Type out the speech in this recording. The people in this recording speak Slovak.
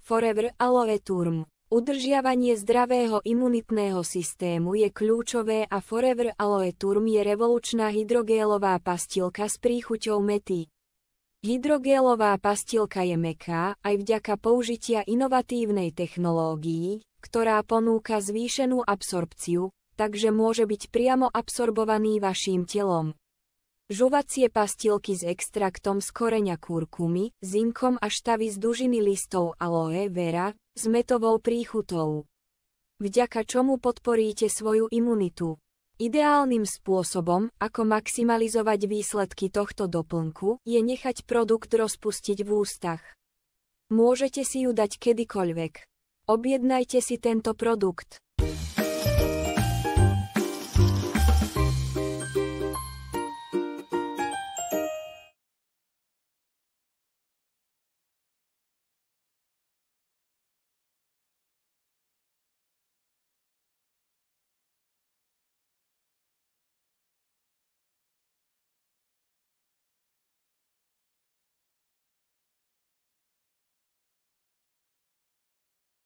Forever Aloe Turm. Udržiavanie zdravého imunitného systému je kľúčové a Forever Aloe Turm je revolučná hydrogélová pastilka s príchuťou mäty. Hydrogélová pastilka je mäkká aj vďaka použitia inovatívnej technológii, ktorá ponúka zvýšenú absorpciu, takže môže byť priamo absorbovaný vaším telom. Žuvacie pastilky s extraktom z koreňa kurkumy, zinkom a štavy z dužiny listov aloe vera, s mätovou príchutou. Vďaka čomu podporíte svoju imunitu. Ideálnym spôsobom, ako maximalizovať výsledky tohto doplnku, je nechať produkt rozpustiť v ústach. Môžete si ju dať kedykoľvek. Objednajte si tento produkt.